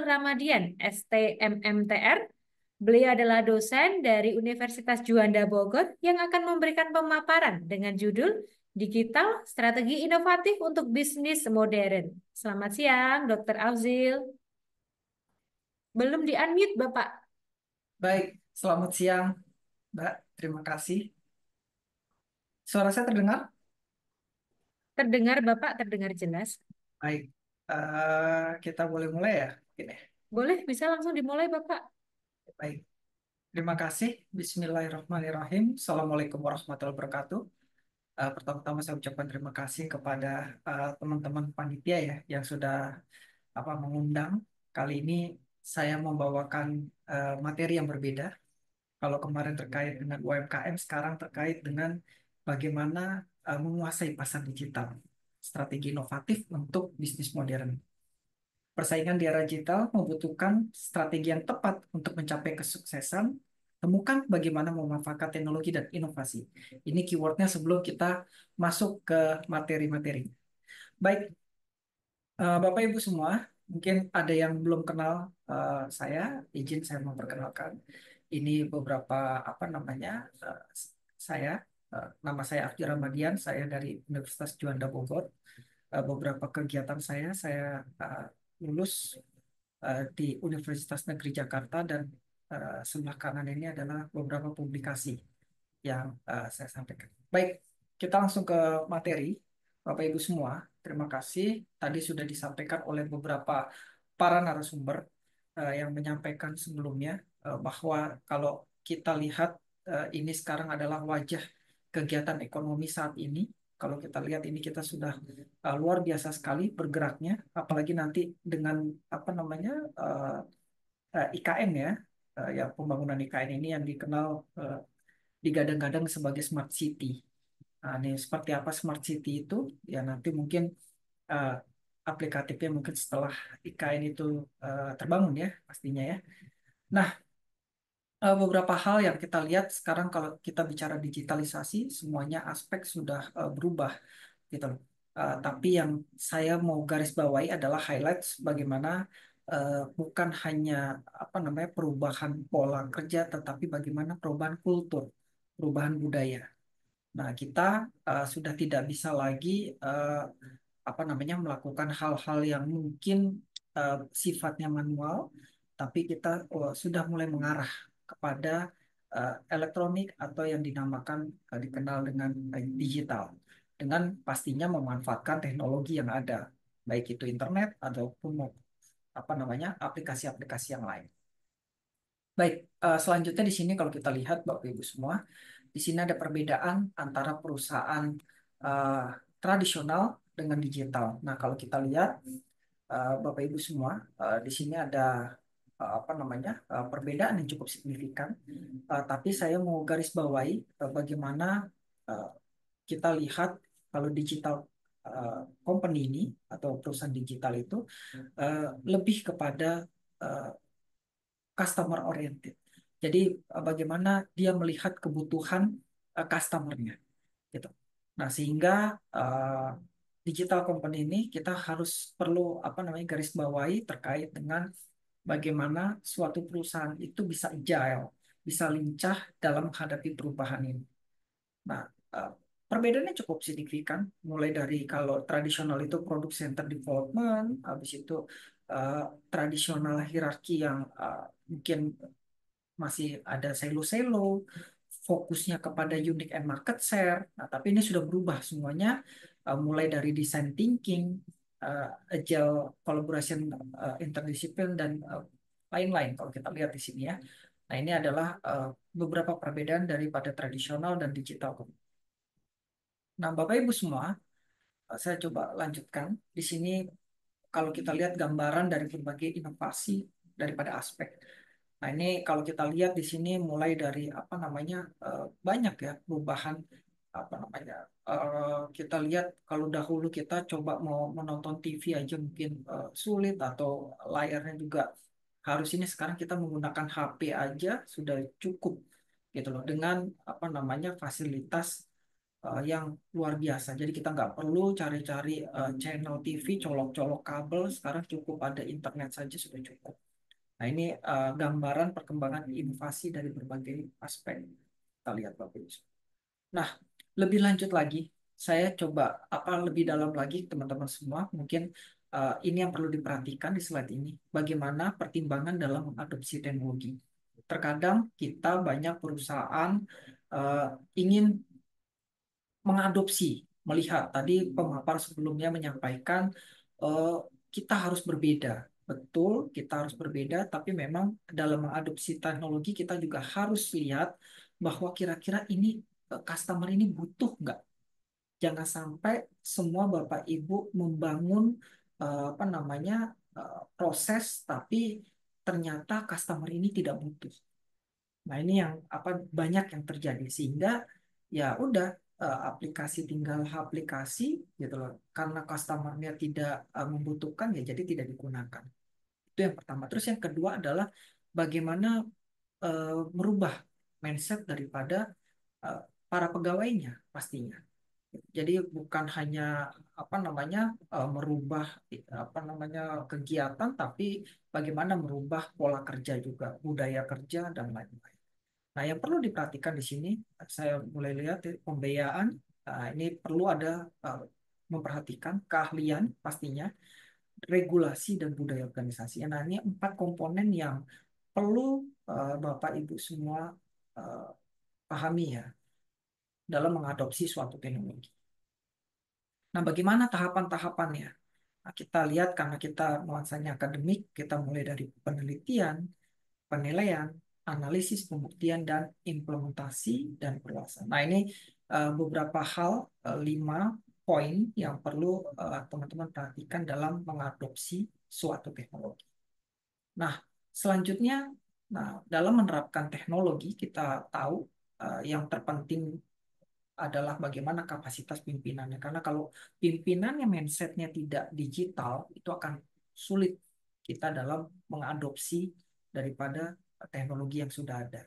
Ramadian, STMMTR. Beliau adalah dosen dari Universitas Juanda Bogor yang akan memberikan pemaparan dengan judul Digital Strategi Inovatif untuk Bisnis Modern. Selamat siang, Dr. Auzil. Belum di-unmute, Bapak. Baik, selamat siang, Mbak. Terima kasih. Suara saya terdengar? Terdengar, Bapak, terdengar jelas. Baik, kita boleh mulai ya? Oke. Boleh, bisa langsung dimulai, Bapak. Baik, terima kasih. Bismillahirrahmanirrahim. Assalamualaikum warahmatullahi wabarakatuh. Pertama-tama saya ucapkan terima kasih kepada teman-teman panitia ya yang sudah mengundang. Kali ini saya membawakan materi yang berbeda. Kalau kemarin terkait dengan UMKM, sekarang terkait dengan bagaimana menguasai pasar digital, strategi inovatif untuk bisnis modern. Persaingan di era digital membutuhkan strategi yang tepat untuk mencapai kesuksesan. Temukan bagaimana memanfaatkan teknologi dan inovasi. Ini keywordnya sebelum kita masuk ke materi-materi. Baik, Bapak Ibu semua, mungkin ada yang belum kenal saya, izin saya memperkenalkan. Ini beberapa eh, saya, nama saya Afdi Ramadian, saya dari Universitas Juanda Bogor. Beberapa kegiatan saya lulus di Universitas Negeri Jakarta dan sebelah kanan ini adalah beberapa publikasi yang saya sampaikan. Baik, kita langsung ke materi. Bapak Ibu semua, terima kasih. Tadi sudah disampaikan oleh beberapa para narasumber yang menyampaikan sebelumnya bahwa kalau kita lihat ini sekarang adalah wajah kegiatan ekonomi saat ini. Kalau kita lihat ini kita sudah luar biasa sekali bergeraknya, apalagi nanti dengan uh, IKN ya, ya pembangunan IKN ini yang dikenal uh, digadang-gadang sebagai smart city. Nah, ini seperti apa smart city itu? Ya nanti mungkin uh, aplikatifnya mungkin setelah IKN itu terbangun ya pastinya ya. Nah, beberapa hal yang kita lihat sekarang kalau kita bicara digitalisasi, semuanya aspek sudah berubah gitu loh. Tapi yang saya mau garis bawahi adalah highlights bagaimana bukan hanya perubahan pola kerja, tetapi bagaimana perubahan kultur, perubahan budaya. Nah, kita sudah tidak bisa lagi eh, melakukan hal-hal yang mungkin eh, sifatnya manual, tapi kita sudah mulai mengarah kepada elektronik atau yang dinamakan dikenal dengan digital, dengan pastinya memanfaatkan teknologi yang ada, baik itu internet ataupun aplikasi-aplikasi yang lain. Baik, selanjutnya di sini kalau kita lihat Bapak Ibu semua, di sini ada perbedaan antara perusahaan eh, tradisional dengan digital. Nah, kalau kita lihat Bapak Ibu semua, di sini ada perbedaan yang cukup signifikan. Tapi saya mau garis bawahi bagaimana eh, kita lihat kalau digital company ini atau perusahaan digital itu lebih kepada eh, customer oriented. Jadi bagaimana dia melihat kebutuhan customernya gitu. Nah, sehingga uh, digital company ini kita harus perlu garis bawahi terkait dengan bagaimana suatu perusahaan itu bisa agile, bisa lincah dalam menghadapi perubahan ini. Nah, uh, perbedaannya cukup signifikan, mulai dari kalau tradisional itu product center development, habis itu uh, tradisional hierarki yang mungkin masih ada silo-silo, fokusnya kepada unique and market share. Nah, tapi ini sudah berubah semuanya, mulai dari design thinking, agile collaboration interdisiplin dan lain-lain kalau kita lihat di sini ya. Nah, ini adalah beberapa perbedaan daripada tradisional dan digital. Nah, Bapak Ibu semua, saya coba lanjutkan. Di sini kalau kita lihat gambaran dari berbagai inovasi daripada aspek. Nah, ini kalau kita lihat di sini mulai dari banyak ya perubahan kita lihat kalau dahulu kita coba mau menonton TV aja mungkin sulit atau layarnya juga harus ini sekarang kita menggunakan HP aja sudah cukup gitu loh dengan fasilitas yang luar biasa. Jadi kita nggak perlu cari-cari channel TV, colok-colok kabel. Sekarang cukup ada internet saja sudah cukup. Nah, ini gambaran perkembangan inovasi dari berbagai aspek. Kita lihat Bapak Ibu. Nah, lebih lanjut lagi, saya coba apa lebih dalam lagi teman-teman semua. Mungkin ini yang perlu diperhatikan di slide ini. Bagaimana pertimbangan dalam mengadopsi teknologi. Terkadang kita banyak perusahaan uh, ingin mengadopsi, melihat tadi pemapar sebelumnya menyampaikan eh, kita harus berbeda. Betul, kita harus berbeda, tapi memang dalam mengadopsi teknologi kita juga harus lihat bahwa kira-kira ini customer ini butuh nggak. Jangan sampai semua Bapak Ibu membangun apa namanya proses, tapi ternyata customer ini tidak butuh. Nah, ini yang apa banyak yang terjadi sehingga ya udah aplikasi tinggal aplikasi gitu loh. Karena customernya tidak membutuhkan ya jadi tidak digunakan. Itu yang pertama. Terus yang kedua adalah bagaimana merubah mindset daripada eh, para pegawainya pastinya. Jadi bukan hanya apa namanya merubah apa namanya kegiatan tapi bagaimana merubah pola kerja juga, budaya kerja dan lain-lain. Nah, yang perlu diperhatikan di sini, saya mulai lihat pembiayaan. Ini perlu ada uh, memperhatikan keahlian pastinya, regulasi dan budaya organisasi. Nah, ini empat komponen yang perlu Bapak Ibu semua uh, pahami ya dalam mengadopsi suatu teknologi. Nah, bagaimana tahapan-tahapannya? Nah, kita lihat karena kita nuansanya akademik, kita mulai dari penelitian, penilaian, analisis, pembuktian, dan implementasi dan perluasan. Nah, ini beberapa hal, 5 poin yang perlu teman-teman perhatikan dalam mengadopsi suatu teknologi. Nah, selanjutnya, nah, dalam menerapkan teknologi, kita tahu yang terpenting adalah bagaimana kapasitas pimpinannya. Karena kalau pimpinannya mindsetnya tidak digital, itu akan sulit kita dalam mengadopsi daripada teknologi yang sudah ada.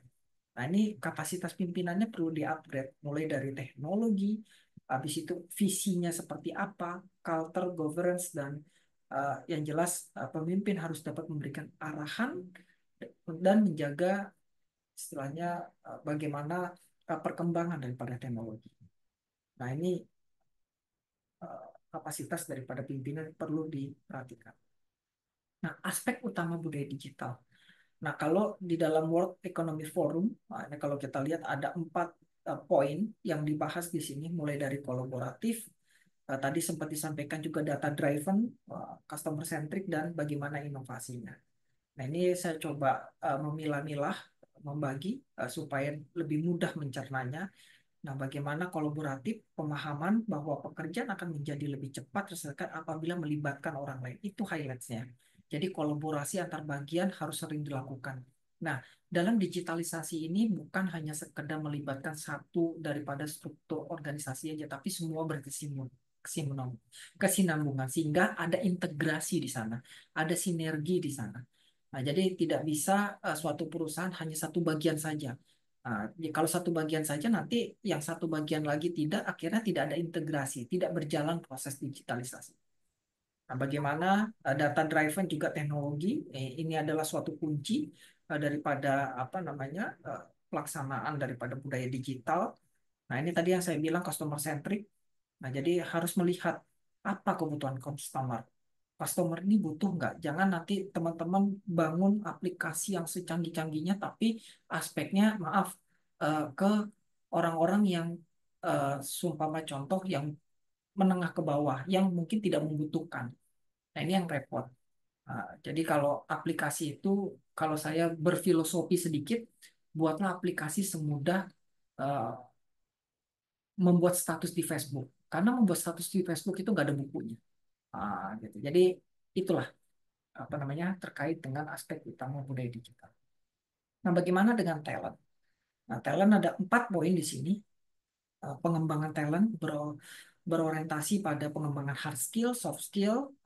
Nah, ini kapasitas pimpinannya perlu di-upgrade, mulai dari teknologi, habis itu visinya seperti apa, culture, governance, dan yang jelas pemimpin harus dapat memberikan arahan dan menjaga istilahnya bagaimana perkembangan daripada teknologi. Nah, ini kapasitas daripada pimpinan perlu diperhatikan. Nah, aspek utama budaya digital. Nah, kalau di dalam World Economic Forum, nah, ini kalau kita lihat ada 4 poin yang dibahas di sini, mulai dari kolaboratif, tadi sempat disampaikan juga data driven, customer centric, dan bagaimana inovasinya. Nah, ini saya coba memilah-milah, membagi supaya lebih mudah mencernanya. Nah, bagaimana kolaboratif, pemahaman bahwa pekerjaan akan menjadi lebih cepat terselesaikan apabila melibatkan orang lain. Itu highlights-nya. Jadi kolaborasi antar bagian harus sering dilakukan. Nah, dalam digitalisasi ini bukan hanya sekedar melibatkan satu daripada struktur organisasi aja, tapi semua kesinambungan sehingga ada integrasi di sana, ada sinergi di sana. Nah, jadi tidak bisa suatu perusahaan hanya satu bagian saja. Nah, kalau satu bagian saja nanti yang satu bagian lagi tidak, akhirnya tidak ada integrasi, tidak berjalan proses digitalisasi. Nah, bagaimana data driven juga teknologi ini adalah suatu kunci daripada apa namanya pelaksanaan daripada budaya digital. Nah, ini tadi yang saya bilang customer centric. Nah, jadi harus melihat apa kebutuhan customer. Customer ini butuh nggak? Jangan nanti teman-teman bangun aplikasi yang secanggih-canggihnya, tapi aspeknya maaf ke orang-orang yang sumpama contoh yang menengah ke bawah, yang mungkin tidak membutuhkan. Nah, ini yang repot. Nah, jadi kalau aplikasi itu, kalau saya berfilosofi sedikit, buatlah aplikasi semudah eh, membuat status di Facebook. Karena membuat status di Facebook itu nggak ada bukunya. Gitu. Jadi itulah apa namanya terkait dengan aspek utama budaya digital. Nah, bagaimana dengan talent? Nah, talent ada 4 poin di sini. Pengembangan talent berorientasi pada pengembangan hard skill, soft skill,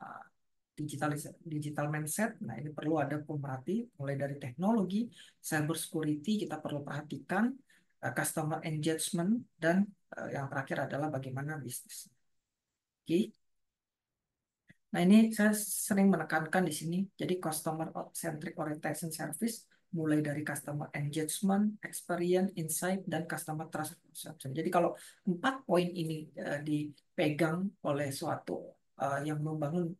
digital mindset. Nah, ini perlu ada pemerhati mulai dari teknologi, cyber security kita perlu perhatikan, customer engagement, dan yang terakhir adalah bagaimana bisnis. Oke. Nah, ini saya sering menekankan di sini. Jadi customer centric orientation service mulai dari customer engagement, experience, insight, dan customer trust perception. Jadi kalau 4 poin ini dipegang oleh suatu yang membangun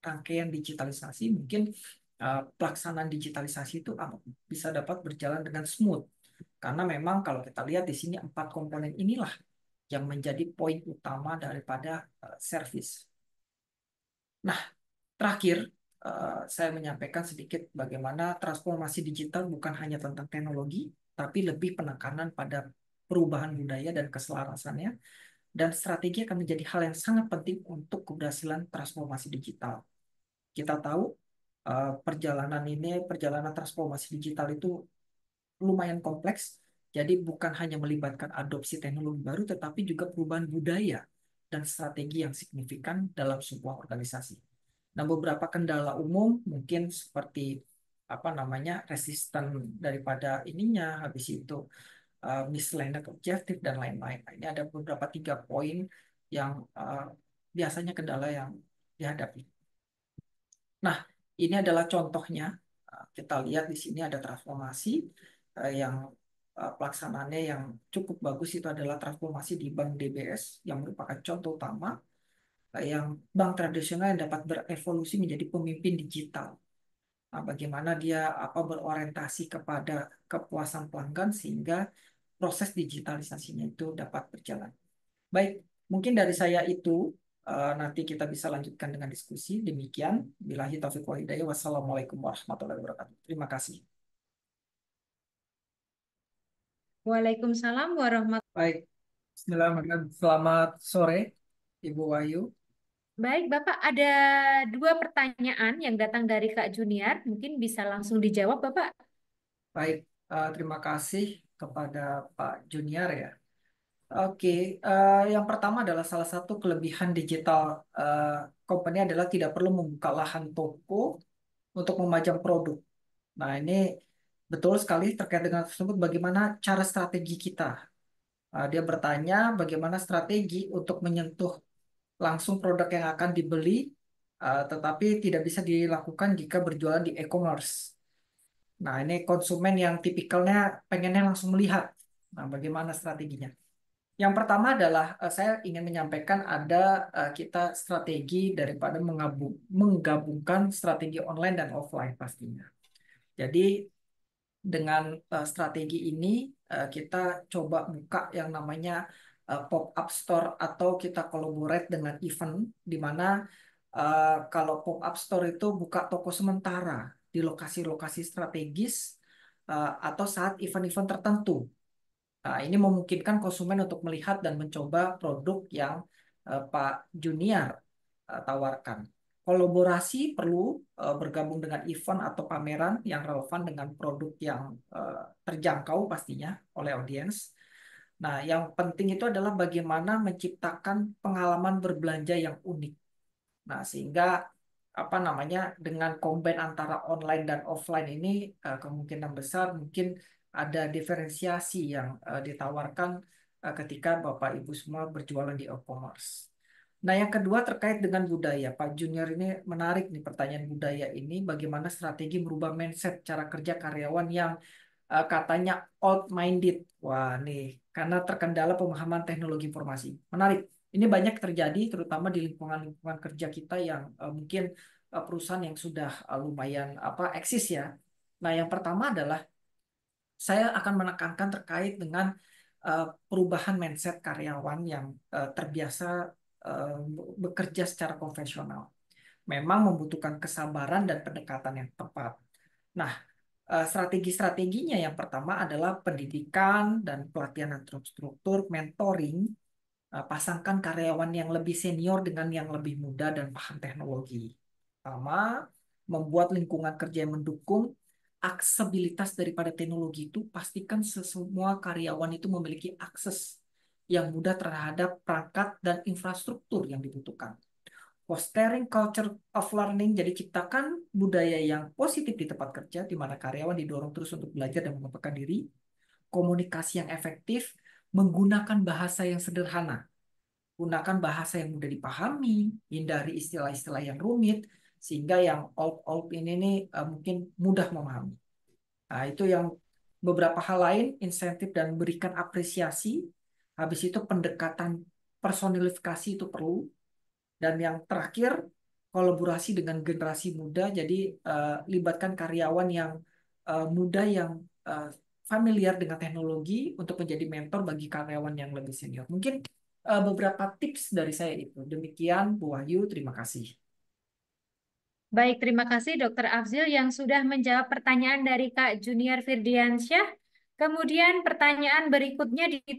rangkaian digitalisasi, mungkin pelaksanaan digitalisasi itu bisa dapat berjalan dengan smooth. Karena memang kalau kita lihat di sini 4 komponen inilah yang menjadi poin utama daripada service. Nah, terakhir, saya menyampaikan sedikit bagaimana transformasi digital bukan hanya tentang teknologi, tapi lebih penekanan pada perubahan budaya dan keselarasannya, dan strategi akan menjadi hal yang sangat penting untuk keberhasilan transformasi digital. Kita tahu perjalanan transformasi digital itu lumayan kompleks, jadi bukan hanya melibatkan adopsi teknologi baru, tetapi juga perubahan budaya dan strategi yang signifikan dalam sebuah organisasi. Nah, beberapa kendala umum mungkin seperti apa namanya resisten daripada ininya, habis itu misaligned objektif dan lain-lain. Nah, ini ada beberapa 3 poin yang biasanya kendala yang dihadapi. Nah, ini adalah contohnya. Kita lihat di sini ada transformasi yang pelaksanaannya yang cukup bagus itu adalah transformasi di Bank DBS yang merupakan contoh utama yang bank tradisional yang dapat berevolusi menjadi pemimpin digital. Nah, bagaimana dia berorientasi kepada kepuasan pelanggan sehingga proses digitalisasinya itu dapat berjalan. Baik, mungkin dari saya itu nanti kita bisa lanjutkan dengan diskusi. Demikian, billahi taufiq wal hidayah. Wassalamualaikum warahmatullahi wabarakatuh. Terima kasih. Waalaikumsalam warahmatullahi. Baik, Bismillahirrahmanirrahim. Selamat sore, Ibu Wahyu. Baik, Bapak, ada 2 pertanyaan yang datang dari Kak Junior. Mungkin bisa langsung dijawab, Bapak. Baik, terima kasih kepada Pak Junior ya. Oke, yang pertama adalah salah satu kelebihan digital eh, company adalah tidak perlu membuka lahan toko untuk memajang produk. Nah, ini betul sekali terkait dengan tersebut bagaimana cara strategi kita. Dia bertanya bagaimana strategi untuk menyentuh langsung produk yang akan dibeli, tetapi tidak bisa dilakukan jika berjualan di e-commerce. Nah, ini konsumen yang tipikalnya pengennya langsung melihat. Nah, bagaimana strateginya? Yang pertama adalah saya ingin menyampaikan ada kita strategi daripada menggabungkan strategi online dan offline pastinya. Jadi dengan strategi ini kita coba buka yang namanya pop-up store atau kita collaborate dengan event di mana kalau pop-up store itu buka toko sementara di lokasi-lokasi strategis atau saat event-event tertentu. Nah, ini memungkinkan konsumen untuk melihat dan mencoba produk yang Pak Junior tawarkan. Kolaborasi perlu bergabung dengan event atau pameran yang relevan dengan produk yang terjangkau pastinya oleh audiens. Nah, yang penting itu adalah bagaimana menciptakan pengalaman berbelanja yang unik. Nah, sehingga apa namanya dengan combine antara online dan offline ini kemungkinan besar mungkin ada diferensiasi yang ditawarkan ketika Bapak Ibu semua berjualan di e-commerce. Nah, yang kedua terkait dengan budaya. Pak Junior ini menarik nih pertanyaan budaya ini bagaimana strategi merubah mindset cara kerja karyawan yang katanya old-minded. Wah, nih karena terkendala pemahaman teknologi informasi. Menarik. Ini banyak terjadi terutama di lingkungan-lingkungan kerja kita yang mungkin perusahaan yang sudah lumayan eksis ya. Nah, yang pertama adalah saya akan menekankan terkait dengan perubahan mindset karyawan yang terbiasa bekerja secara konvensional. Memang membutuhkan kesabaran dan pendekatan yang tepat. Nah, strategi-strateginya yang pertama adalah pendidikan dan pelatihan yang terstruktur, mentoring, pasangkan karyawan yang lebih senior dengan yang lebih muda dan paham teknologi. Pertama, membuat lingkungan kerja yang mendukung aksesibilitas daripada teknologi itu pastikan semua karyawan itu memiliki akses yang mudah terhadap perangkat dan infrastruktur yang dibutuhkan. Fostering culture of learning, jadi ciptakan budaya yang positif di tempat kerja di mana karyawan didorong terus untuk belajar dan mengembangkan diri. komunikasi yang efektif menggunakan bahasa yang sederhana. Gunakan bahasa yang mudah dipahami, hindari istilah-istilah yang rumit, sehingga yang old-old ini nih mungkin mudah memahami. Nah, itu yang beberapa hal lain, insentif dan berikan apresiasi. Habis itu pendekatan personifikasi itu perlu. Dan yang terakhir, kolaborasi dengan generasi muda. Jadi libatkan karyawan yang muda yang eh, familiar dengan teknologi untuk menjadi mentor bagi karyawan yang lebih senior. Mungkin beberapa tips dari saya itu. Demikian, Bu Wahyu. Terima kasih. Baik, terima kasih Dokter Afzil yang sudah menjawab pertanyaan dari Kak Junior Firdiansyah. Kemudian pertanyaan berikutnya ditujukan